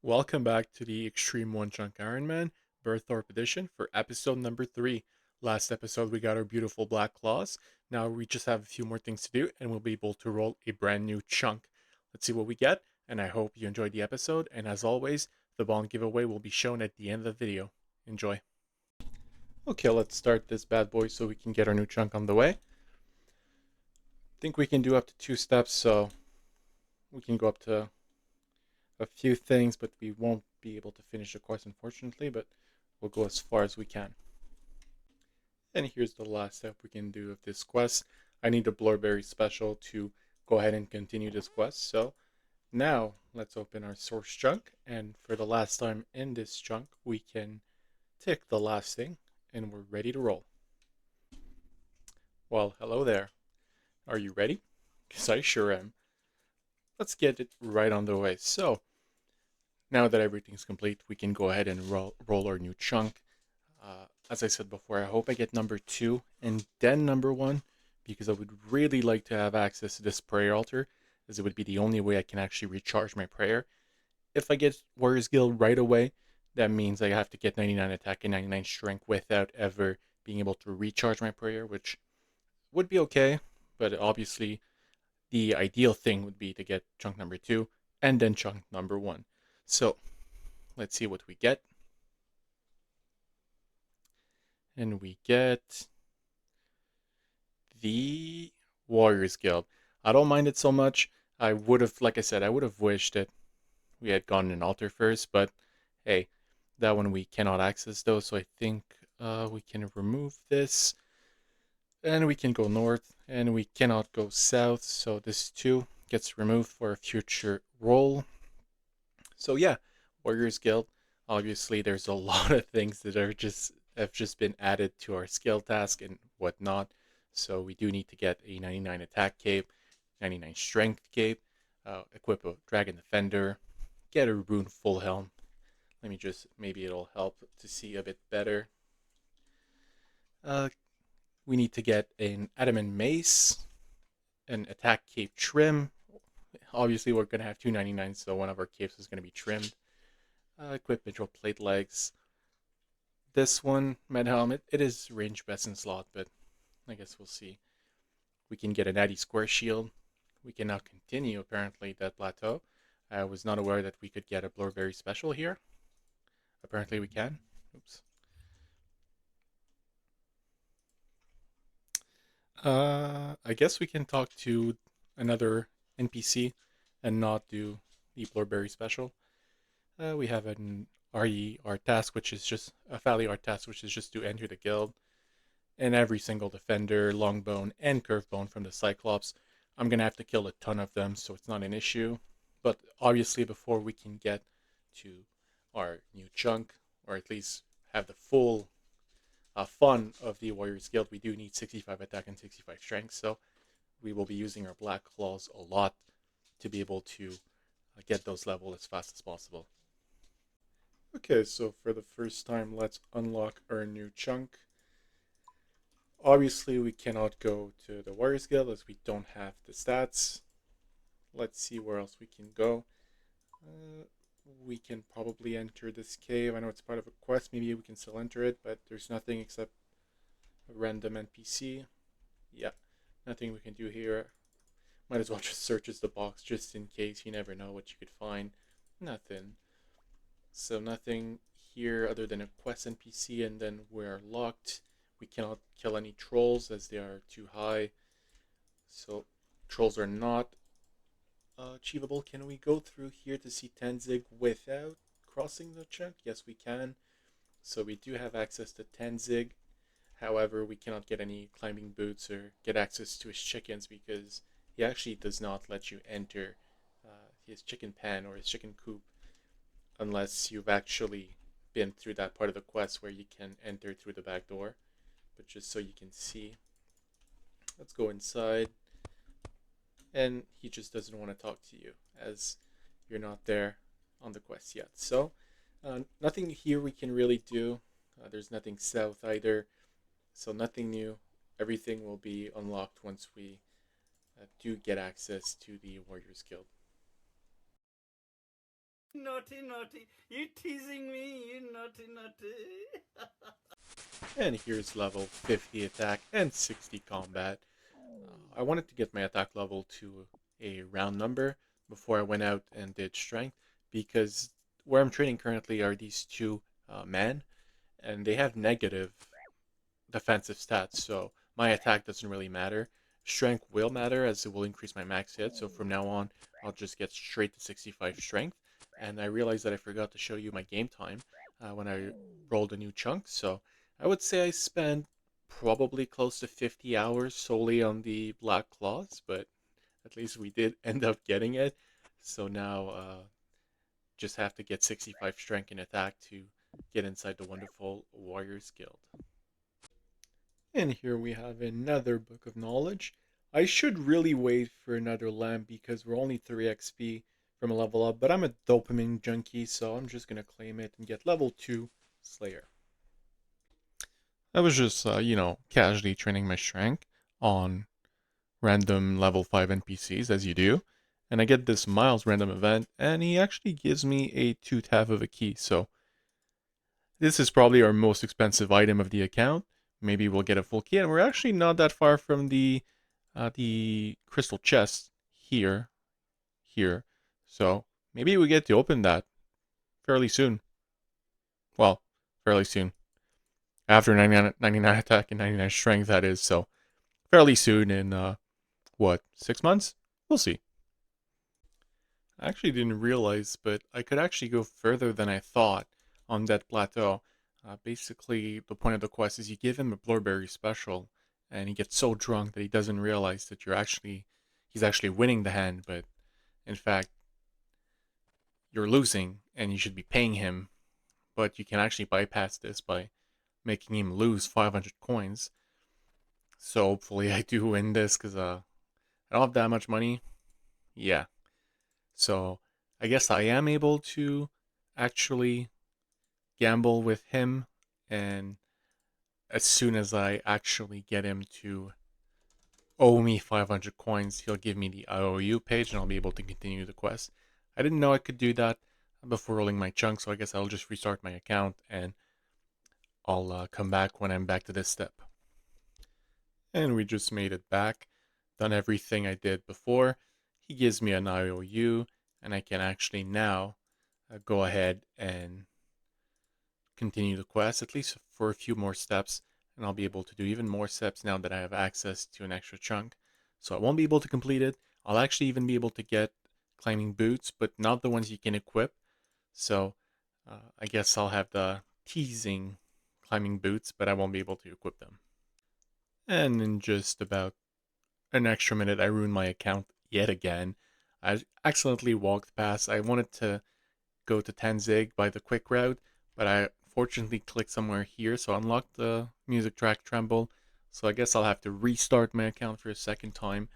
Welcome back to the Extreme One Chunk Ironman Burthorpe edition for episode number 3. Last episode, we got our beautiful black claws. Now we just have a few more things to do and we'll be able to roll a brand new chunk. Let's see what we get, and I hope you enjoyed the episode. And as always, the bond giveaway will be shown at the end of the video. Enjoy. Okay, let's start this bad boy so we can get our new chunk on the way. I think we can do up to 2 steps, so we can go up to a few things, but we won't be able to finish the course, unfortunately, but we'll go as far as we can. And here's the last step we can do of this quest. I need a Blurberry special to go ahead and continue this quest. So now let's open our source chunk, and for the last time in this chunk, we can tick the last thing, and we're ready to roll. Well, hello there. Are you ready? Because I sure am. Let's get it right on the way. So now that everything's complete, we can go ahead and roll our new chunk. As I said before, I hope I get number 2 and then number 1, because I would really like to have access to this prayer altar, as it would be the only way I can actually recharge my prayer. If I get Warrior's Guild right away, that means I have to get 99 attack and 99 strength without ever being able to recharge my prayer, which would be okay, but obviously the ideal thing would be to get chunk number 2 and then chunk number 1. So let's see what we get. And we get the Warriors Guild. I don't mind it so much. I would have, like I said, I would have wished that we had gotten an altar first, but hey, that one we cannot access though, so I think we can remove this. And we can go north, and we cannot go south, so this too gets removed for a future roll. So yeah, Warriors Guild. Obviously, there's a lot of things that have just been added to our skill task and whatnot. So we do need to get a 99 attack cape, 99 strength cape, equip a dragon defender, get a rune full helm. Let me just, maybe it'll help to see a bit better. We need to get an adamant mace, an attack cape trim. Obviously, we're going to have 299, so one of our capes is going to be trimmed. Equip mithril plate legs. This one, med helmet, it is range best in slot, but I guess we'll see. We can get an Addy square shield. We can now continue, apparently, that plateau. I was not aware that we could get a Blurberry special here. Apparently we can. Oops. I guess we can talk to another NPC and not do the Blurberry special. We have an RE art task, which is just a Fally art task, which is just to enter the guild. And every single defender, longbone, and curvebone from the Cyclops. I'm gonna have to kill a ton of them, so it's not an issue. But obviously, before we can get to our new chunk, or at least have the full fun of the Warriors Guild, we do need 65 attack and 65 strength. So we will be using our Black Claws a lot to be able to get those levels as fast as possible. Okay, so for the first time, let's unlock our new chunk. Obviously, we cannot go to the Warriors Guild as we don't have the stats. Let's see where else we can go. We can probably enter this cave. I know it's part of a quest. Maybe we can still enter it, but there's nothing except a random NPC. Yeah, nothing we can do here. Might as well just search the box just in case. You never know what you could find. Nothing. So nothing here other than a quest NPC, and then we're locked. We cannot kill any trolls as they are too high. So trolls are not achievable. Can we go through here to see Tenzig without crossing the chunk? Yes, we can. So we do have access to Tenzig. However, we cannot get any climbing boots or get access to his chickens because he actually does not let you enter his chicken pen or his chicken coop unless you've actually been through that part of the quest where you can enter through the back door. But just so you can see, let's go inside. And he just doesn't want to talk to you as you're not there on the quest yet. So nothing here we can really do. There's nothing south either, so nothing new. Everything will be unlocked once we do get access to the Warriors Guild. Naughty, naughty. You teasing me, you naughty, naughty. And here's level 50 attack and 60 combat. I wanted to get my attack level to a round number before I went out and did strength because where I'm training currently are these two men, and they have negative defensive stats, so my attack doesn't really matter. Strength will matter as it will increase my max hit, so from now on, I'll just get straight to 65 strength. And I realized that I forgot to show you my game time when I rolled a new chunk, so I would say I spent probably close to 50 hours solely on the Black Claws, but at least we did end up getting it. So now just have to get 65 strength and attack to get inside the wonderful Warriors Guild. And here we have another book of knowledge. I should really wait for another lamp because we're only 3 XP from a level up, but I'm a dopamine junkie, so I'm just gonna claim it and get level 2 Slayer. I was just, casually training my strength on random level 5 NPCs, as you do, and I get this Miles random event, and he actually gives me a 2-tab of a key, so this is probably our most expensive item of the account. Maybe we'll get a full key, and we're actually not that far from the crystal chest here. So maybe we get to open that fairly soon. Well, fairly soon. After 99 attack and 99 strength, that is. So fairly soon in, what, 6 months? We'll see. I actually didn't realize, but I could actually go further than I thought on that plateau. Basically, the point of the quest is you give him a Blurberry special, and he gets so drunk that he doesn't realize that he's actually winning the hand, but in fact, you're losing, and you should be paying him. But you can actually bypass this by making him lose 500 coins. So hopefully, I do win this because I don't have that much money. Yeah. So I guess I am able to actually gamble with him, and as soon as I actually get him to owe me 500 coins, he'll give me the IOU page and I'll be able to continue the quest. I didn't know I could do that before rolling my chunk, so I guess I'll just restart my account and I'll come back when I'm back to this step. And we just made it back, done everything I did before. He gives me an IOU, and I can actually now go ahead and continue the quest, at least for a few more steps, and I'll be able to do even more steps now that I have access to an extra chunk. So I won't be able to complete it. I'll actually even be able to get climbing boots, but not the ones you can equip. So I guess I'll have the teasing climbing boots, but I won't be able to equip them. And in just about an extra minute, I ruined my account yet again. I accidentally walked past. I wanted to go to Tenzig by the quick route, but I fortunately clicked somewhere here, so I unlocked the music track Tremble. So I guess I'll have to restart my account for a second time.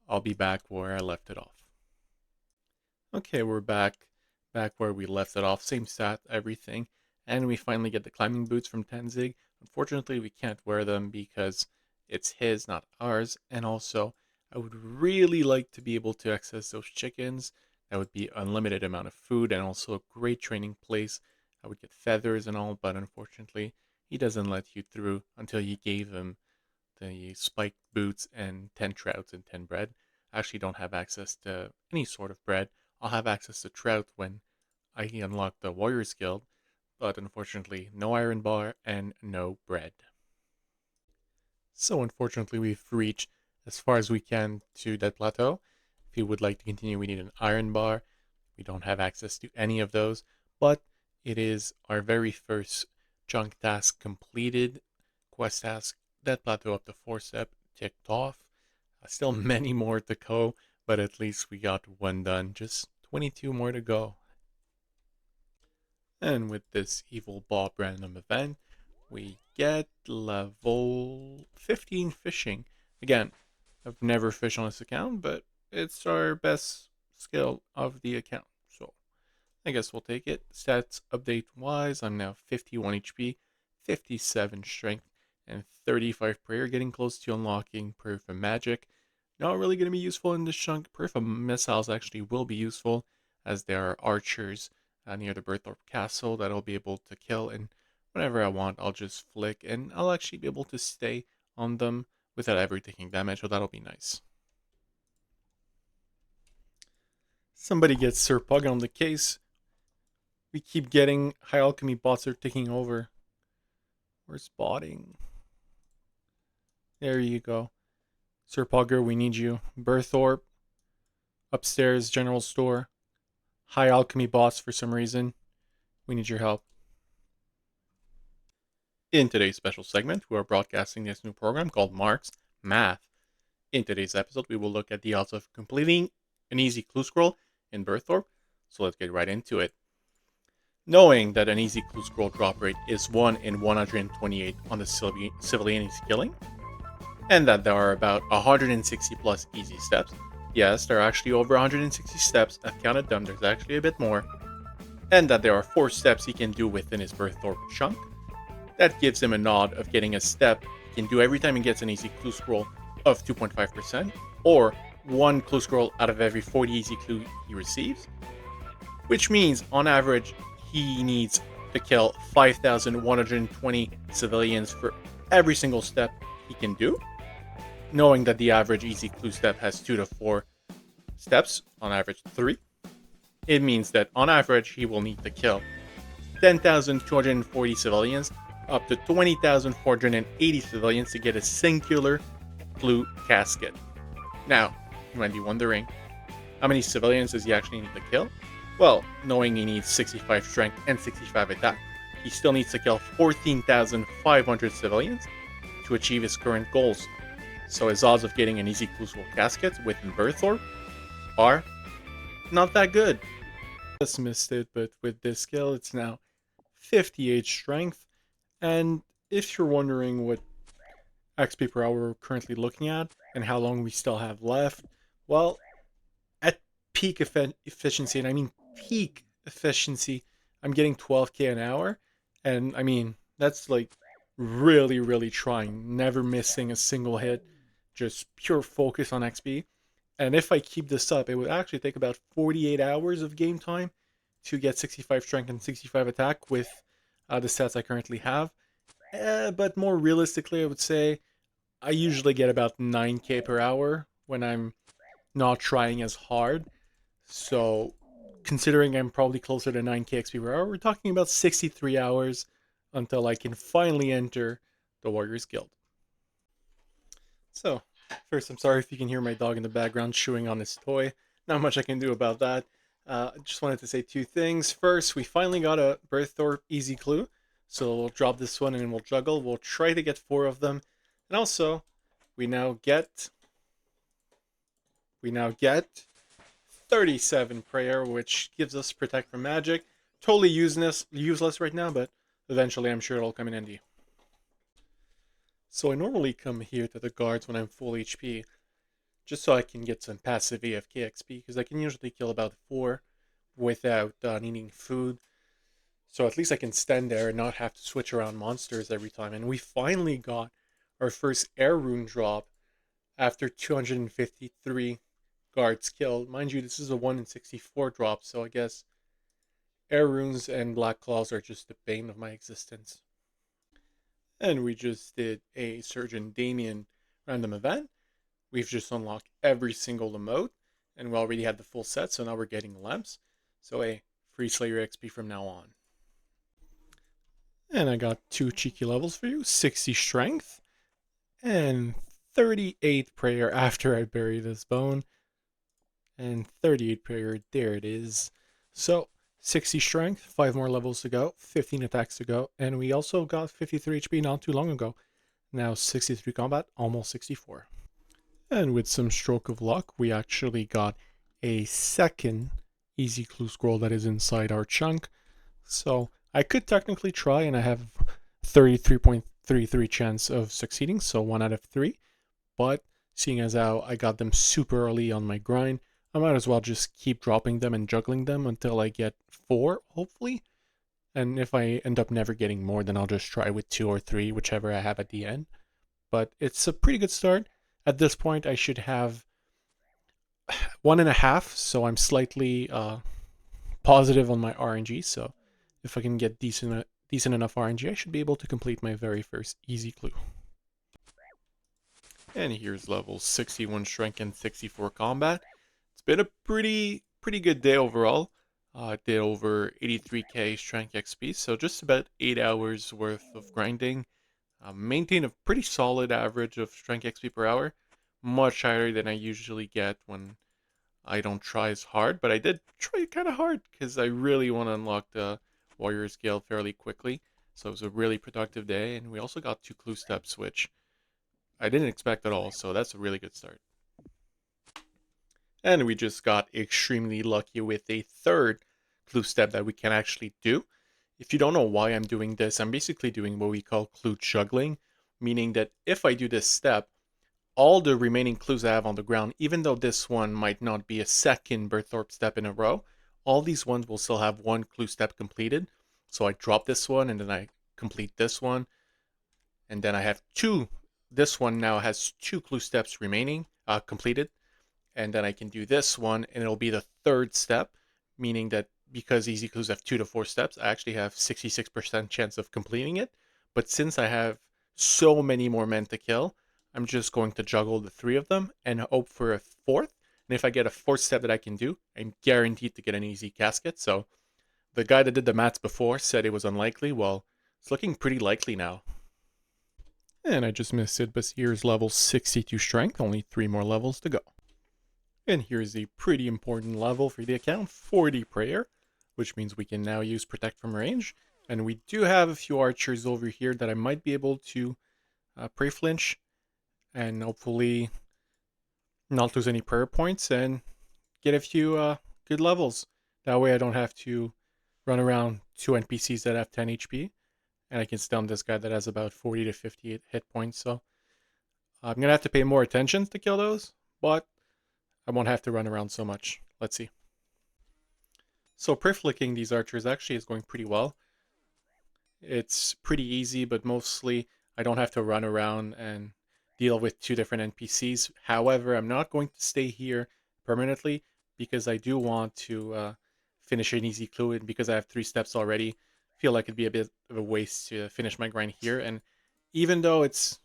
I'll be back where I left it off. Okay, we're back where we left it off. Same stat, everything. And we finally get the climbing boots from Tenzig. Unfortunately, we can't wear them because it's his, not ours. And also, I would really like to be able to access those chickens. That would be unlimited amount of food and also a great training place. I would get feathers and all, but unfortunately, he doesn't let you through until you gave him the spiked boots and 10 trouts and 10 bread. I actually don't have access to any sort of bread. I'll have access to trout when I unlock the Warriors Guild, but unfortunately, no iron bar and no bread. So unfortunately, we've reached as far as we can to that plateau. If you would like to continue, we need an iron bar. We don't have access to any of those, but it is our very first chunk task completed. Quest task, that plateau up to 4 step ticked off. Still many more to go, but at least we got one done. Just 22 more to go. And with this Evil Bob random event, we get level 15 fishing. Again, I've never fished on this account, but it's our best skill of the account. So I guess we'll take it. Stats update wise, I'm now 51 HP, 57 strength, and 35 prayer, getting close to unlocking prayer for magic. Not really going to be useful in this chunk. Prayer for missiles actually will be useful as there are archers near the Burthorpe Castle that I'll be able to kill, and whenever I want, I'll just flick, and I'll actually be able to stay on them without ever taking damage, so that'll be nice. Somebody gets Sir Pug on the case. We keep getting High Alchemy bots are taking over. Where's botting? There you go. Sir Pugger, we need you. Burthorpe, upstairs, general store. High Alchemy bots for some reason. We need your help. In today's special segment, we are broadcasting this new program called Marc's Math. In today's episode, we will look at the odds of completing an easy clue scroll in Burthorpe, so let's get right into it. Knowing that an easy clue scroll drop rate is 1 in 128 on the civilian skilling, and that there are about 160 plus easy steps. Yes, there are actually over 160 steps. I've counted them, there's actually a bit more. And that there are 4 steps he can do within his Burthorpe chunk. That gives him a nod of getting a step he can do every time he gets an easy clue scroll of 2.5%, or 1 clue scroll out of every 40 easy clue he receives, which means on average he needs to kill 5,120 civilians for every single step he can do. Knowing that the average easy clue step has 2 to 4 steps, on average 3, it means that on average he will need to kill 10,240 civilians up to 20,480 civilians to get a singular clue casket. Now, you might be wondering, how many civilians does he actually need to kill? Well, knowing he needs 65 strength and 65 attack, he still needs to kill 14,500 civilians to achieve his current goals. So his odds of getting an easy clue scroll casket within Burthorpe are not that good. Just missed it, but with this skill, it's now 58 strength. And if you're wondering what XP per hour we're currently looking at and how long we still have left, well, at peak efficiency, and I mean peak efficiency, I'm getting 12k an hour. And I mean, that's like really, really trying, never missing a single hit, just pure focus on XP. And if I keep this up, it would actually take about 48 hours of game time to get 65 strength and 65 attack with the stats I currently have. But more realistically, I would say I usually get about 9k per hour when I'm not trying as hard. So considering I'm probably closer to 9k XP per hour, we're talking about 63 hours until I can finally enter the Warriors Guild. So, first, I'm sorry if you can hear my dog in the background chewing on his toy. Not much I can do about that. I just wanted to say 2 things. First, we finally got a Burthorpe easy clue. So we'll drop this one and then we'll juggle. We'll try to get 4 of them. And also, we now get 37 prayer, which gives us protect from magic. Totally useless right now, but eventually I'm sure it'll come in handy. So I normally come here to the guards when I'm full HP, just so I can get some passive AFK XP, because I can usually kill about 4 without needing food. So at least I can stand there and not have to switch around monsters every time. And we finally got our first air rune drop after 253 guards killed. Mind you, this is a 1 in 64 drop, so I guess air runes and black claws are just the bane of my existence. And we just did a Surgeon Damien random event. We've just unlocked every single emote, and we already had the full set, so now we're getting lamps. So a free Slayer XP from now on. And I got 2 cheeky levels for you, 60 strength and 38 prayer after I bury this bone. And 38 prayer, there it is. So 60 strength, 5 more levels to go, 15 attacks to go, and we also got 53 HP not too long ago. Now 63 combat, almost 64. And with some stroke of luck, we actually got a second easy clue scroll that is inside our chunk. So I could technically try, and I have 33.33 chance of succeeding, so 1 out of 3. But seeing as how I got them super early on my grind, I might as well just keep dropping them and juggling them until I get 4, hopefully. And if I end up never getting more, then I'll just try with 2 or 3, whichever I have at the end. But it's a pretty good start. At this point, I should have 1.5, so I'm slightly positive on my RNG, so if I can get decent enough RNG, I should be able to complete my very first easy clue. And here's level 61 strength and 64 combat. It's been a pretty good day overall. I did over 83k strength XP, so just about 8 hours worth of grinding. Maintained a pretty solid average of strength XP per hour, much higher than I usually get when I don't try as hard, but I did try kind of hard because I really want to unlock the Warriors Guild fairly quickly. So it was a really productive day, and we also got 2 clue steps, which I didn't expect at all, so that's a really good start. And we just got extremely lucky with a third clue step that we can actually do. If you don't know why I'm doing this, I'm basically doing what we call clue juggling, meaning that if I do this step, all the remaining clues I have on the ground, even though this one might not be a second Burthorpe step in a row, all these ones will still have one clue step completed. So I drop this one and then I complete this one. And then I have two. This one now has 2 clue steps remaining, completed. And then I can do this one and it'll be the third step, meaning that because easy clues have 2 to 4 steps, I actually have 66% chance of completing it. But since I have so many more men to kill, I'm just going to juggle the 3 of them and hope for a fourth. And if I get a fourth step that I can do, I'm guaranteed to get an easy casket. So the guy that did the maths before said it was unlikely. Well, it's looking pretty likely now. And I just missed it, but here's level 62 strength, only 3 more levels to go. And here's a pretty important level for the account, 40 prayer, which means we can now use protect from range. And we do have a few archers over here that I might be able to pray flinch and hopefully not lose any prayer points and get a few good levels. That way I don't have to run around 2 NPCs that have 10 HP, and I can stun this guy that has about 40 to 50 hit points. So I'm going to have to pay more attention to kill those, but I won't have to run around so much. Let's see. So prayer flicking these archers actually is going pretty well. It's pretty easy, but mostly I don't have to run around and deal with 2 different NPCs. However, I'm not going to stay here permanently because I do want to finish an easy clue, and because I have 3 steps already, I feel like it'd be a bit of a waste to finish my grind here. And even though it's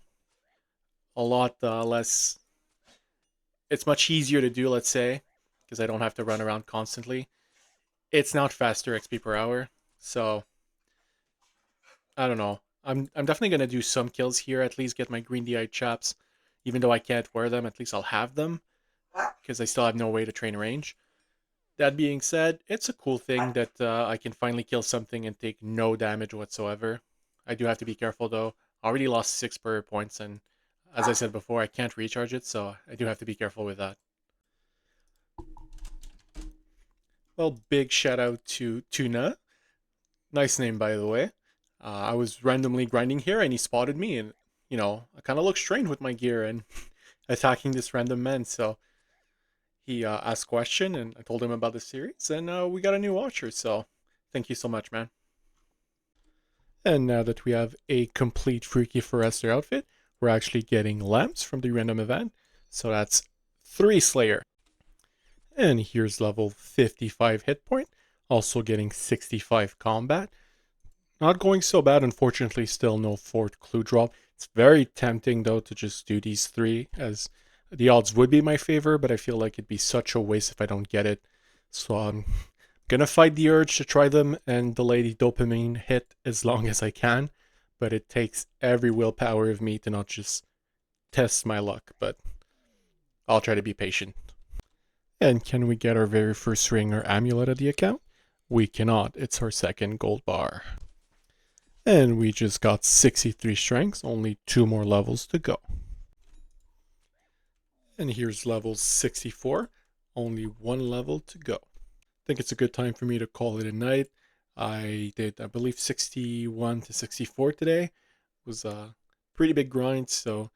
a lot less, it's much easier to do, let's say, because I don't have to run around constantly. It's not faster XP per hour, so I don't know. I'm definitely gonna do some kills here, at least get my green DI chaps. Even though I can't wear them, at least I'll have them because I still have no way to train range. That being said, it's a cool thing that I can finally kill something and take no damage whatsoever. I do have to be careful though. I already lost 6 prayer points, and as I said before, I can't recharge it, so I do have to be careful with that. Well, big shout out to Tuna. Nice name, by the way. I was randomly grinding here and he spotted me, and I kind of looked strange with my gear and attacking this random man. So he asked question and I told him about the series, and we got a new watcher. So thank you so much, man. And now that we have a complete Freaky Forester outfit, we're actually getting lamps from the random event. So that's 3 Slayer. And here's level 55 hit point, also getting 65 combat. Not going so bad, unfortunately, still no 4th clue drop. It's very tempting though to just do these 3, as the odds would be my favor, but I feel like it'd be such a waste if I don't get it. So I'm gonna fight the urge to try them and delay the dopamine hit as long as I can, but it takes every willpower of me to not just test my luck, but I'll try to be patient. And can we get our very first ring or amulet of the account? We cannot. It's our 2nd gold bar. And we just got 63 strengths, only 2 more levels to go. And here's level 64, only 1 level to go. I think it's a good time for me to call it a night. I did, I believe, 61 to 64 today. It was a pretty big grind, so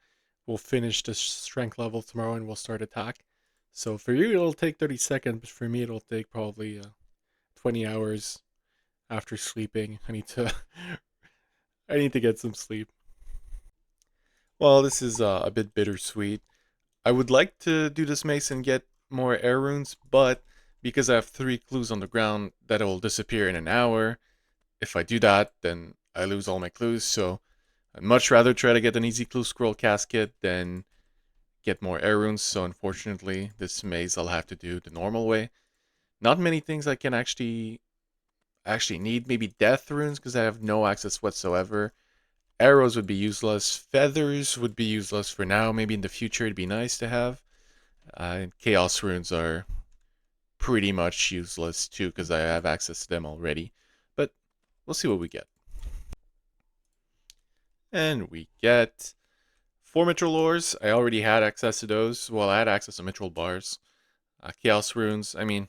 we'll finish the strength level tomorrow and we'll start attack. So for you, it'll take 30 seconds, but for me, it'll take probably 20 hours after sleeping. I need to get some sleep. Well, this is a bit bittersweet. I would like to do this mace and get more air runes, but because I have 3 clues on the ground that will disappear in an hour. If I do that, then I lose all my clues, so I'd much rather try to get an easy clue scroll casket than get more air runes, so unfortunately, this maze I'll have to do the normal way. Not many things I can actually need. Maybe death runes, because I have no access whatsoever. Arrows would be useless. Feathers would be useless for now. Maybe in the future it'd be nice to have. And chaos runes are pretty much useless too, because I have access to them already. But we'll see what we get. And we get 4 mithril ores. I already had access to those. Well, I had access to mithril bars. Chaos runes, I mean,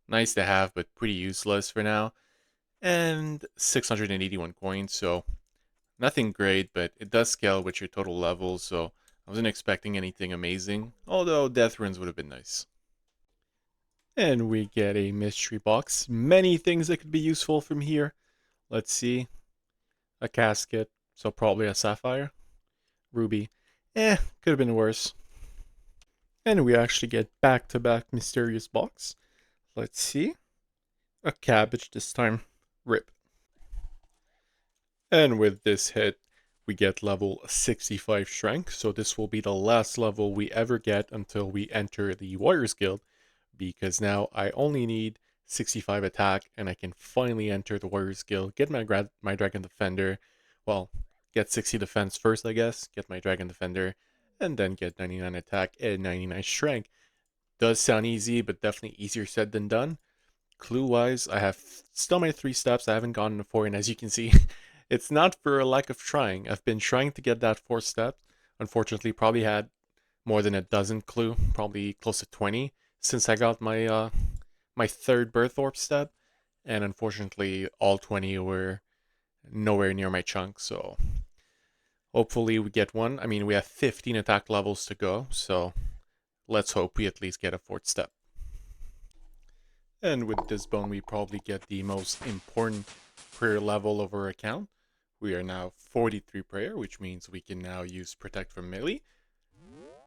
nice to have, but pretty useless for now. And 681 coins, so nothing great, but it does scale with your total level, so I wasn't expecting anything amazing, although death runes would have been nice. And we get a mystery box. Many things that could be useful from here. Let's see. A casket, so probably a sapphire. Ruby. Could have been worse. And we actually get back-to-back mysterious box. Let's see. A cabbage this time. Rip. And with this hit, we get level 65 strength. So this will be the last level we ever get until we enter the Warriors Guild. Because now I only need 65 attack and I can finally enter the Warriors Guild, get my Dragon Defender. Well, get 60 defense first, I guess. Get my Dragon Defender. And then get 99 attack and 99 strength. Does sound easy, but definitely easier said than done. Clue-wise, I have still my 3 steps. I haven't gotten to 4, and as you can see, it's not for a lack of trying. I've been trying to get that 4th step. Unfortunately, probably had more than a dozen clue, probably close to 20, since I got my my 3rd Burthorpe step, and unfortunately, all 20 were nowhere near my chunk. So hopefully, we get one. I mean, we have 15 attack levels to go, so let's hope we at least get a 4th step. And with this bone, we probably get the most important prayer level of our account. We are now 43 prayer, which means we can now use Protect from melee.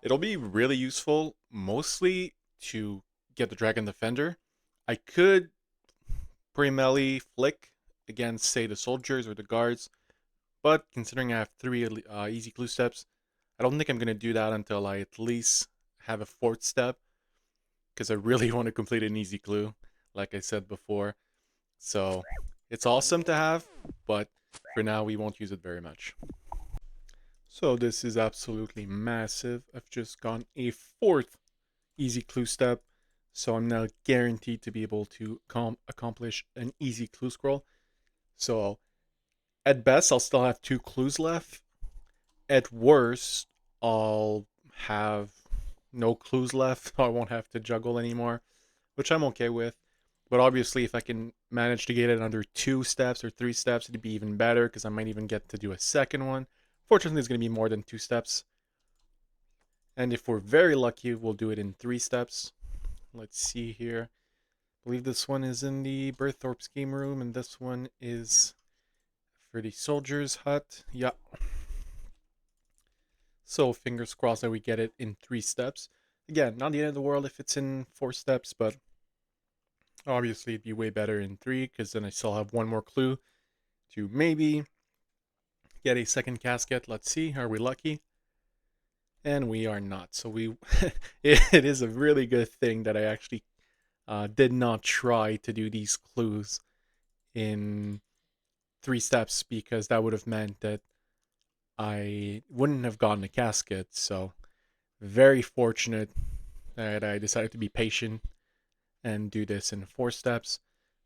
It'll be really useful, mostly to get the Dragon Defender. I could pre-melee flick against, say, the soldiers or the guards, but considering I have 3 easy clue steps, I don't think I'm going to do that until I at least have a 4th step, because I really want to complete an easy clue, like I said before. So it's awesome to have, but for now we won't use it very much. So this is absolutely massive. I've just gone a 4th easy clue step, so I'm now guaranteed to be able to accomplish an easy clue scroll. So at best, I'll still have 2 clues left. At worst, I'll have no clues left. I won't have to juggle anymore, which I'm okay with. But obviously, if I can manage to get it under 2 steps or 3 steps, it'd be even better, because I might even get to do a second one. Fortunately, it's going to be more than 2 steps. And if we're very lucky, we'll do it in 3 steps. Let's see here. I believe this one is in the Burthorpe's game room, and this one is for the soldier's hut. Yeah. So fingers crossed that we get it in 3 steps. Again, not the end of the world if it's in 4 steps, but obviously it'd be way better in 3, because then I still have 1 more clue to maybe get a second casket. Let's see, are we lucky? And we are not. So we it is a really good thing that I actually did not try to do these clues in 3 steps, because that would have meant that I wouldn't have gotten a casket. So very fortunate that I decided to be patient and do this in 4 steps.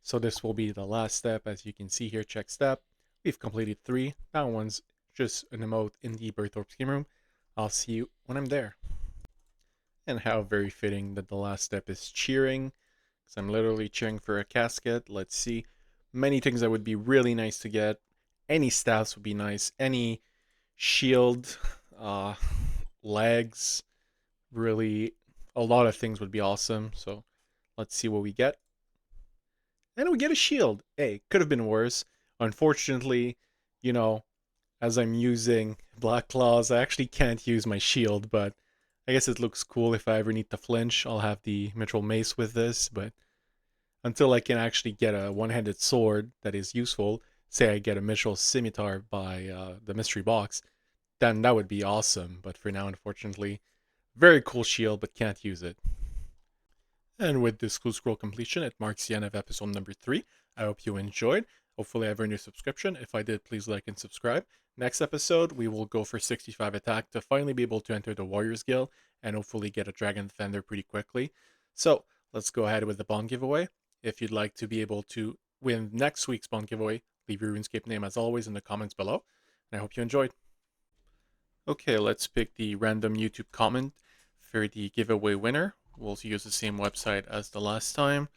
So this will be the last step. As you can see here, check step. We've completed 3. That one's just an emote in the Burthorpe game room. I'll see you when I'm there. And how very fitting that the last step is cheering, because I'm literally cheering for a casket. Let's see. Many things that would be really nice to get. Any staffs would be nice. Any shield, legs, really a lot of things would be awesome. So let's see what we get. And we get a shield. Hey, could have been worse. Unfortunately, you know, as I'm using Black Claws, I actually can't use my shield, but I guess it looks cool if I ever need to flinch. I'll have the Mithril Mace with this, but until I can actually get a one-handed sword that is useful. Say I get a Mitchell scimitar by the mystery box, then that would be awesome. But for now, unfortunately, very cool shield, but can't use it. And with this clue scroll completion, it marks the end of episode number 3. I hope you enjoyed. Hopefully, I've earned your subscription. If I did, please like and subscribe. Next episode, we will go for 65 attack to finally be able to enter the Warriors Guild and hopefully get a Dragon Defender pretty quickly. So, let's go ahead with the bond giveaway. If you'd like to be able to win next week's bond giveaway, leave your RuneScape name as always in the comments below. And I hope you enjoyed. Okay, let's pick the random YouTube comment for the giveaway winner. We'll use the same website as the last time.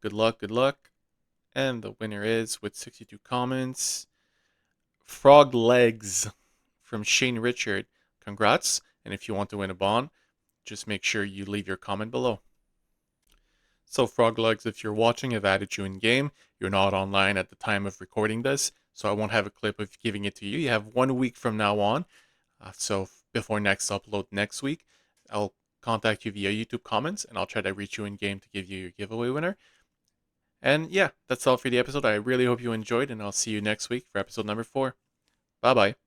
Good luck, good luck. And the winner is, with 62 comments, Frog Legs from Shane Richard. Congrats. And if you want to win a bond, just make sure you leave your comment below. So Frog Legs, if you're watching, I've added you in game. You're not online at the time of recording this, so I won't have a clip of giving it to you. You have 1 week from now on. So before next upload next week, I'll contact you via YouTube comments and I'll try to reach you in game to give you your giveaway winner. And yeah, that's all for the episode. I really hope you enjoyed, and I'll see you next week for episode number 4. Bye bye.